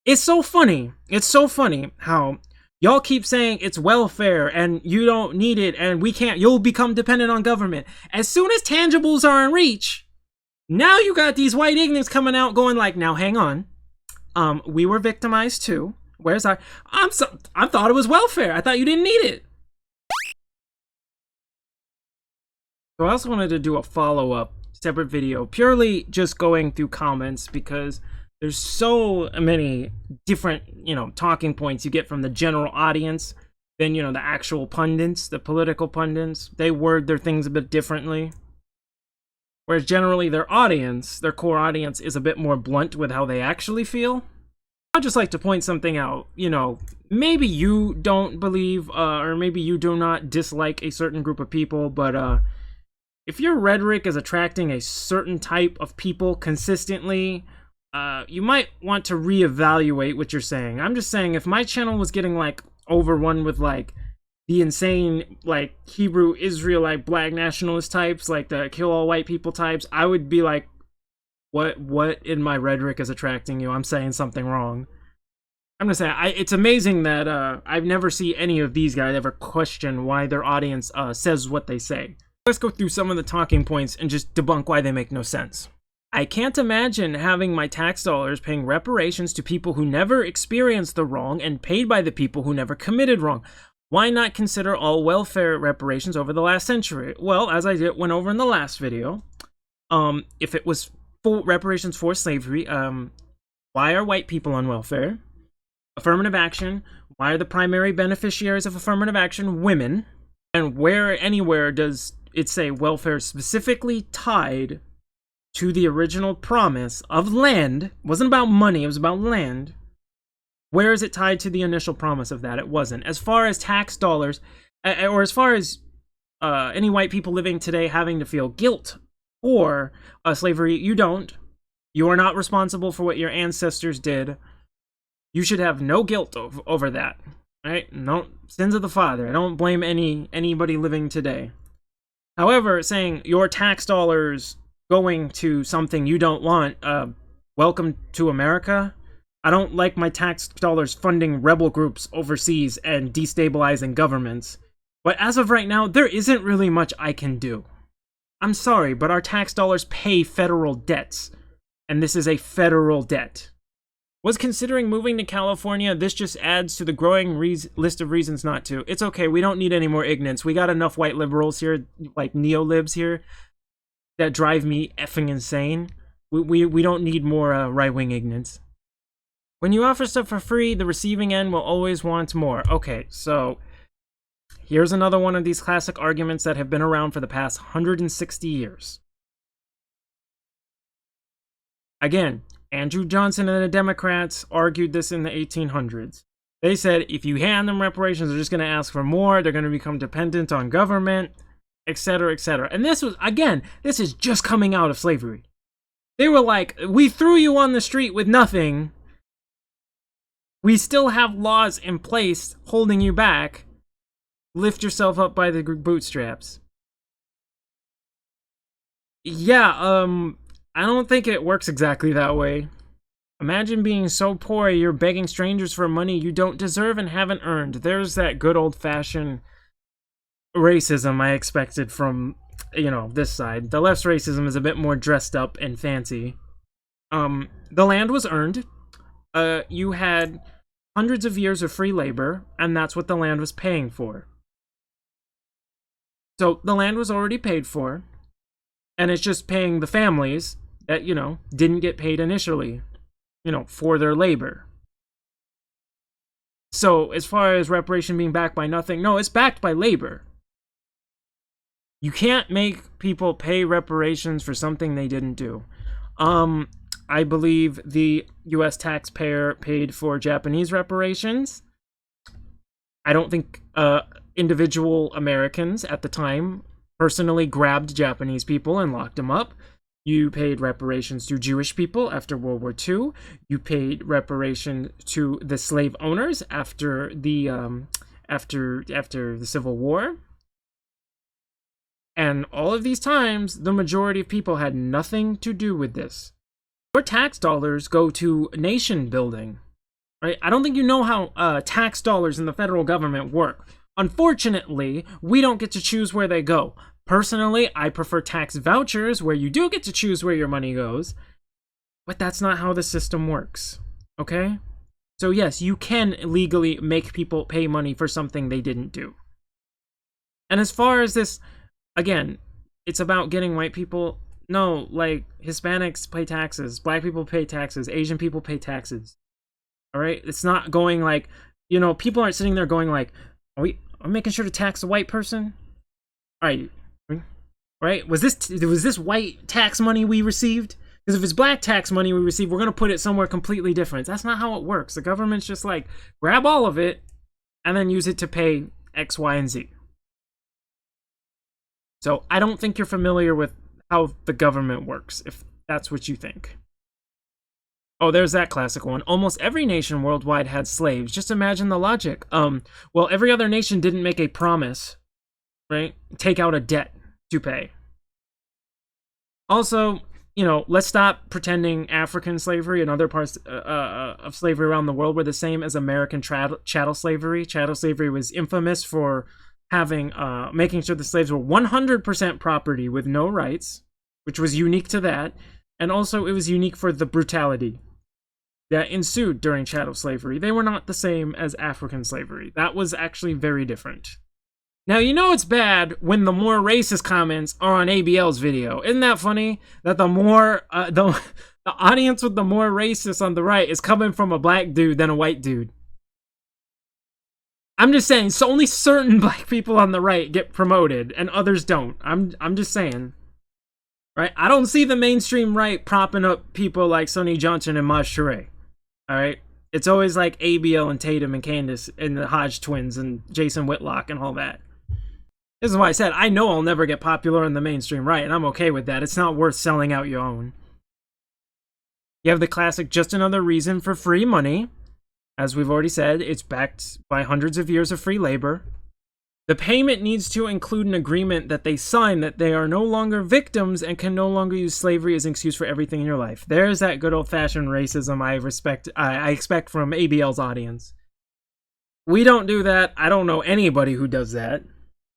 It's so funny. It's so funny how y'all keep saying it's welfare and you don't need it and we can't, you'll become dependent on government. As soon as tangibles are in reach, now you got these white ignorants coming out going like, now hang on. We were victimized too. Where's our, I thought it was welfare. I thought you didn't need it. So I also wanted to do a follow-up separate video, purely just going through comments because there's so many different, talking points you get from the general audience than, the actual pundits, the political pundits. They word their things a bit differently. Whereas generally their audience, their core audience, is a bit more blunt with how they actually feel. I'd just like to point something out. Maybe you don't believe, or maybe you do not dislike a certain group of people, but if your rhetoric is attracting a certain type of people consistently, you might want to reevaluate what you're saying. I'm just saying, if my channel was getting overrun with the insane Hebrew Israelite black nationalist types, like the kill all white people types, I would be like, what in my rhetoric is attracting you? I'm saying something wrong. I'm gonna say, it's amazing that I've never seen any of these guys ever question why their audience says what they say. Let's go through some of the talking points and just debunk why they make no sense. I can't imagine having my tax dollars paying reparations to people who never experienced the wrong and paid by the people who never committed wrong. Why not consider all welfare reparations over the last century? Well, as I went over in the last video, if it was full reparations for slavery, why are white people on welfare? Affirmative action, why are the primary beneficiaries of affirmative action women? And anywhere does it say welfare specifically tied to the original promise of land? It wasn't about money, it was about land. Where is it tied to the initial promise of that? It wasn't. As far as tax dollars, or as far as any white people living today having to feel guilt for slavery, you don't. You are not responsible for what your ancestors did. You should have no guilt over that. Right? No sins of the father. I don't blame anybody living today. However, saying your tax dollars going to something you don't want, welcome to America. I don't like my tax dollars funding rebel groups overseas and destabilizing governments. But as of right now, there isn't really much I can do. I'm sorry, but our tax dollars pay federal debts. And this is a federal debt. Was considering moving to California. This just adds to the growing list of reasons not to. It's okay, we don't need any more ignorance. We got enough white liberals here, like neo-libs here, that drive me effing insane. We don't need more right-wing ignorance. When you offer stuff for free, the receiving end will always want more. Okay, so here's another one of these classic arguments that have been around for the past 160 years. Again, Andrew Johnson and the Democrats argued this in the 1800s. They said if you hand them reparations, they're just going to ask for more, they're going to become dependent on government, etc., etc. And this was, again, this is just coming out of slavery. They were like, we threw you on the street with nothing. We still have laws in place holding you back. Lift yourself up by the bootstraps. Yeah, I don't think it works exactly that way. Imagine being so poor you're begging strangers for money you don't deserve and haven't earned. There's that good old-fashioned racism I expected from, this side. The left's racism is a bit more dressed up and fancy. The land was earned. You had hundreds of years of free labor, and that's what the land was paying for. So the land was already paid for, and it's just paying the families that, didn't get paid initially, for their labor. So as far as reparation being backed by nothing, no, it's backed by labor. You can't make people pay reparations for something they didn't do. I believe the U.S. taxpayer paid for Japanese reparations. I don't think individual Americans at the time personally grabbed Japanese people and locked them up. You paid reparations to Jewish people after World War II. You paid reparation to the slave owners after the Civil War. And all of these times, the majority of people had nothing to do with this. Your tax dollars go to nation building. right? I don't think you know how tax dollars in the federal government work. Unfortunately, we don't get to choose where they go. Personally, I prefer tax vouchers where you do get to choose where your money goes, but that's not how the system works, okay? So yes, you can legally make people pay money for something they didn't do. And as far as this, again, it's about getting white people. No, like, Hispanics pay taxes, black people pay taxes, Asian people pay taxes. All right? It's not going like, you know, people aren't sitting there going like, are we making sure to tax a white person? All right, was this white tax money we received? Because if it's black tax money we received, we're going to put it somewhere completely different. That's not how it works. The government's just like, grab all of it and then use it to pay X, Y, and Z. So I don't think you're familiar with how the government works, if that's what you think. Oh, there's that classic one. Almost every nation worldwide had slaves. Just imagine the logic. Well, every other nation didn't make a promise, right? Take out a debt to pay. Also, you know, let's stop pretending African slavery and other parts of slavery around the world were the same as American chattel slavery. Chattel slavery was infamous for having making sure the slaves were 100% property with no rights, which was unique to that, and also it was unique for the brutality that ensued during chattel slavery. They were not the same as African slavery. That was actually very different. Now, you know it's bad when the more racist comments are on ABL's video. Isn't that funny? That the more, the audience with the more racist on the right is coming from a black dude than a white dude. I'm just saying, so only certain black people on the right get promoted and others don't. I'm just saying. Right? I don't see the mainstream right propping up people like Sonny Johnson and Maj Touré. Alright? It's always like ABL and Tatum and Candace and the Hodge twins and Jason Whitlock and all that. This is why I said, I know I'll never get popular in the mainstream right, and I'm okay with that. It's not worth selling out your own. You have the classic, just another reason for free money. As we've already said, it's backed by hundreds of years of free labor. The payment needs to include an agreement that they sign that they are no longer victims and can no longer use slavery as an excuse for everything in your life. There's that good old-fashioned racism I expect from ABL's audience. We don't do that. I don't know anybody who does that.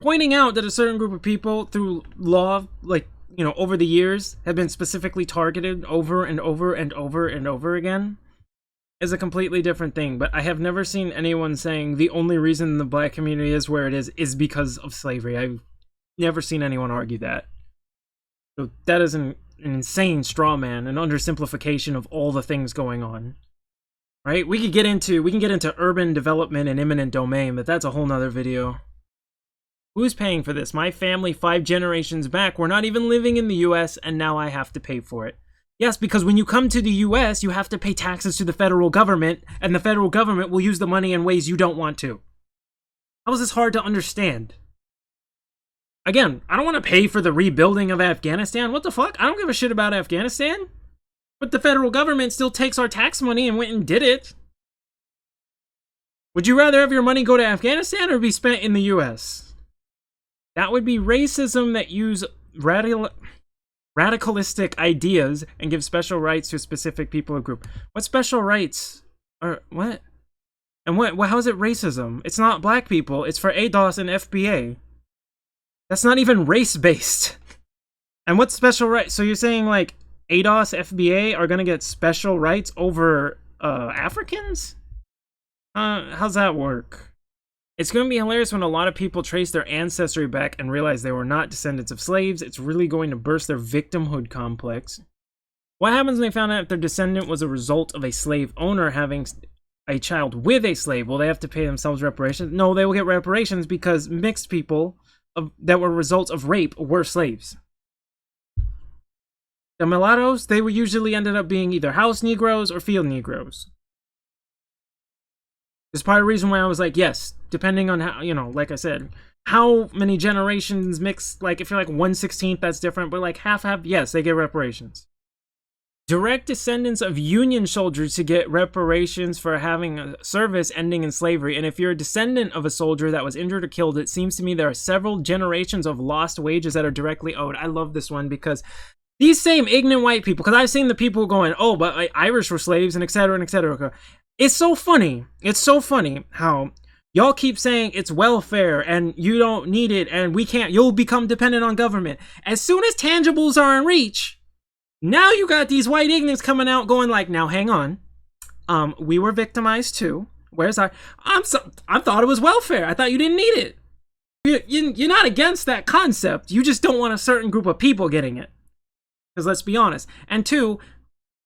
Pointing out that a certain group of people through law, like, you know, over the years have been specifically targeted over and over and over and over again is a completely different thing. But I have never seen anyone saying the only reason the black community is where it is because of slavery. I've never seen anyone argue that. So that is an insane straw man, an undersimplification of all the things going on. Right? We can get into urban development and eminent domain, but that's a whole nother video. Who's paying for this? My family 5 generations back were not even living in the US, and now I have to pay for it. Yes, because when you come to the US, you have to pay taxes to the federal government, and the federal government will use the money in ways you don't want to. How is this hard to understand? Again, I don't want to pay for the rebuilding of Afghanistan. What the fuck? I don't give a shit about Afghanistan. But the federal government still takes our tax money and went and did it. Would you rather have your money go to Afghanistan or be spent in the US? That would be racism that use radicalistic ideas and give special rights to a specific people or group. What special rights? Or what? And what? How is it racism? It's not black people. It's for ADOS and FBA. That's not even race-based. And what special rights? So you're saying like ADOS, FBA are gonna get special rights over Africans? How's that work? It's going to be hilarious when a lot of people trace their ancestry back and realize they were not descendants of slaves. It's really going to burst their victimhood complex. What happens when they found out if their descendant was a result of a slave owner having a child with a slave? Will they have to pay themselves reparations? No, they will get reparations because mixed people that were results of rape were slaves. The mulattoes, they were usually ended up being either house Negroes or field Negroes. It's part of the reason why I was like, yes, depending on how, you know, like I said, how many generations mix, like, if you're like 1/16, that's different, but like half, yes, they get reparations. Direct descendants of Union soldiers to get reparations for having a service ending in slavery, and if you're a descendant of a soldier that was injured or killed, it seems to me there are several generations of lost wages that are directly owed. I love this one because These same ignorant white people, because I've seen the people going, oh, but like, Irish were slaves and et cetera and et cetera. It's so funny. It's so funny how y'all keep saying it's welfare and you don't need it and we can't, you'll become dependent on government. As soon as tangibles are in reach, now you got these white ignorants coming out going like, now hang on. We were victimized too. Where's our, I thought it was welfare. I thought you didn't need it. You're not against that concept. You just don't want a certain group of people getting it. Because let's be honest. And two,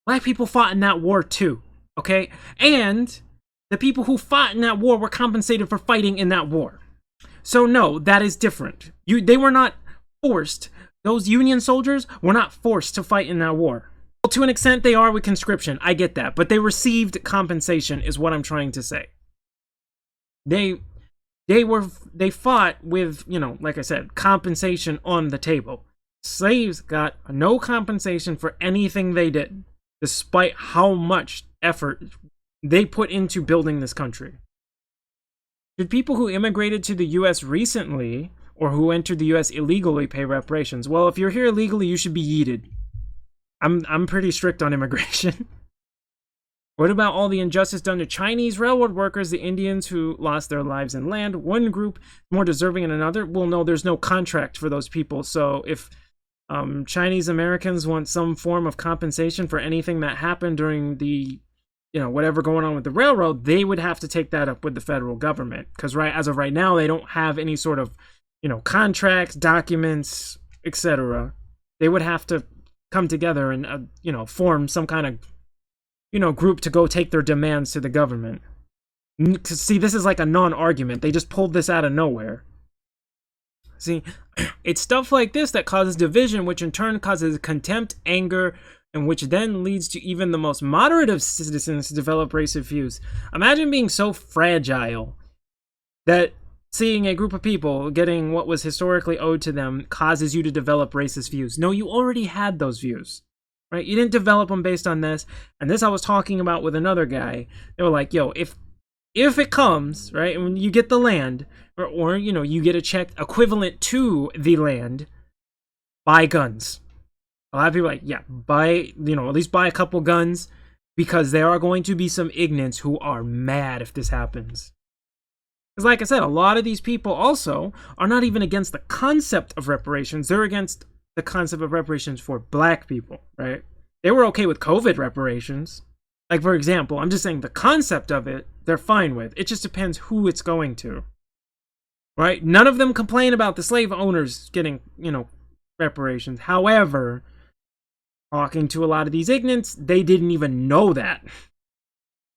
black people fought in that war too. Okay? And the people who fought in that war were compensated for fighting in that war. So no, that is different. They were not forced. Those Union soldiers were not forced to fight in that war. Well, to an extent they are with conscription. I get that. But they received compensation is what I'm trying to say. They fought with, you know, like I said, compensation on the table. Slaves got no compensation for anything they did, despite how much effort they put into building this country. Should people who immigrated to the U.S. recently, or who entered the U.S. illegally, pay reparations? Well, if you're here illegally, you should be yeeted. I'm pretty strict on immigration. What about all the injustice done to Chinese railroad workers, the Indians who lost their lives in land? One group more deserving than another? Well, no, there's no contract for those people. So if Chinese Americans want some form of compensation for anything that happened during the, you know, whatever going on with the railroad, they would have to take that up with the federal government. Because as of right now, they don't have any sort of, you know, contracts, documents, etc. They would have to come together and, you know, form some kind of, you know, group to go take their demands to the government. See, this is like a non-argument. They just pulled this out of nowhere. See, it's stuff like this that causes division, which in turn causes contempt, anger, and which then leads to even the most moderate of citizens to develop racist views. Imagine being so fragile that seeing a group of people getting what was historically owed to them causes you to develop racist views. No, you already had those views. Right? You didn't develop them based on this. And this I was talking about with another guy. They were like, yo, if it comes, right, and when you get the land, or you know, you get a check equivalent to the land, buy guns. A lot of people are like, yeah, buy, you know, at least buy a couple guns, because there are going to be some ignorants who are mad if this happens. Because like I said, a lot of these people also are not even against the concept of reparations. They're against the concept of reparations for black people, right? They were okay with COVID reparations. Like, for example, I'm just saying the concept of it, they're fine with. It just depends who it's going to, right? None of them complain about the slave owners getting, you know, reparations. However, talking to a lot of these ignorants, they didn't even know that.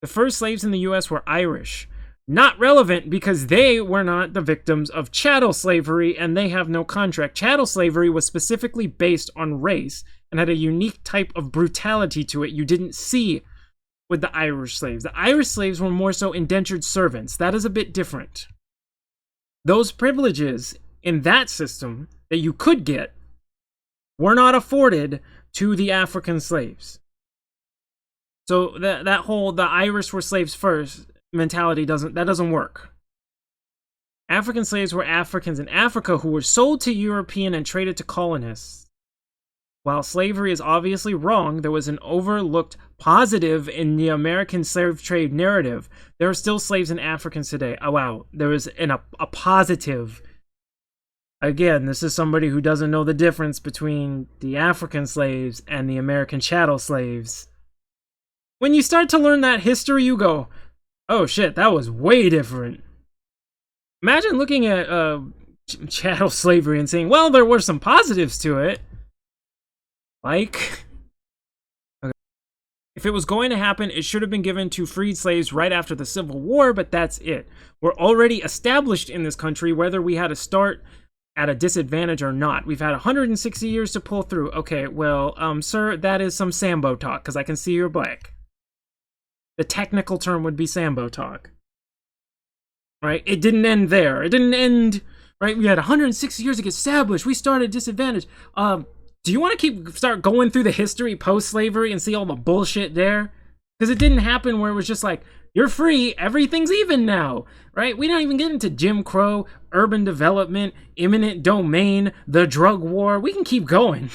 The first slaves in the U.S. were Irish. Not relevant because they were not the victims of chattel slavery and they have no contract. Chattel slavery was specifically based on race and had a unique type of brutality to it you didn't see with the Irish slaves. The Irish slaves were more so indentured servants. That is a bit different. Those privileges in that system that you could get were not afforded to the African slaves. So that whole, the Irish were slaves first mentality doesn't work. African slaves were Africans in Africa who were sold to European and traded to colonists. While slavery is obviously wrong, there was an overlooked positive in the American slave trade narrative. There are still slaves in Africans today. Oh wow, there was a positive. Again, this is somebody who doesn't know the difference between the African slaves and the American chattel slaves. When you start to learn that history, you go, oh shit, that was way different. Imagine looking at chattel slavery and saying, well, there were some positives to it. Like, okay. If it was going to happen, it should have been given to freed slaves right after the Civil War, but that's it. We're already established in this country, whether we had to start at a disadvantage or not. We've had 160 years to pull through. Okay, well, sir, that is some Sambo talk, because I can see you're black. The technical term would be Sambo talk. Right? It didn't end there. It didn't end, right? We had 160 years to get established. We started at disadvantage. Do you want to start going through the history post-slavery and see all the bullshit there? Because it didn't happen where it was just like, you're free, everything's even now, right? We don't even get into Jim Crow, urban development, eminent domain, the drug war. We can keep going.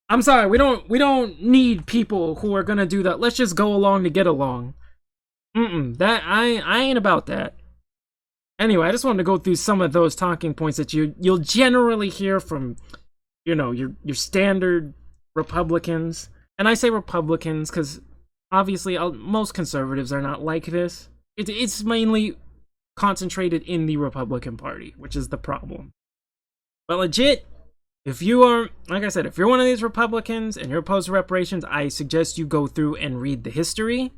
I'm sorry, we don't need people who are gonna do that. Let's just go along to get along. That I ain't about that. Anyway, I just wanted to go through some of those talking points that you'll generally hear from, you know, your standard Republicans. And I say Republicans because obviously most conservatives are not like this. It's mainly concentrated in the Republican Party, which is the problem. But legit, if you are, like I said, if you're one of these Republicans and you're opposed to reparations, I suggest you go through and read the history,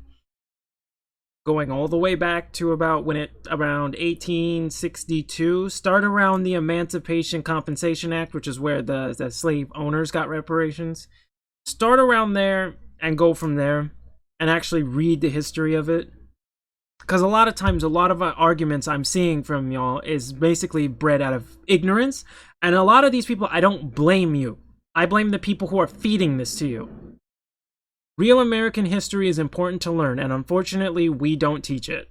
going all the way back to around 1862. Start around the Emancipation Compensation Act, which is where the slave owners got reparations. Start around there and go from there and actually read the history of it. Because a lot of times, a lot of arguments I'm seeing from y'all is basically bred out of ignorance. And a lot of these people, I don't blame you. I blame the people who are feeding this to you. Real American history is important to learn, and unfortunately, we don't teach it.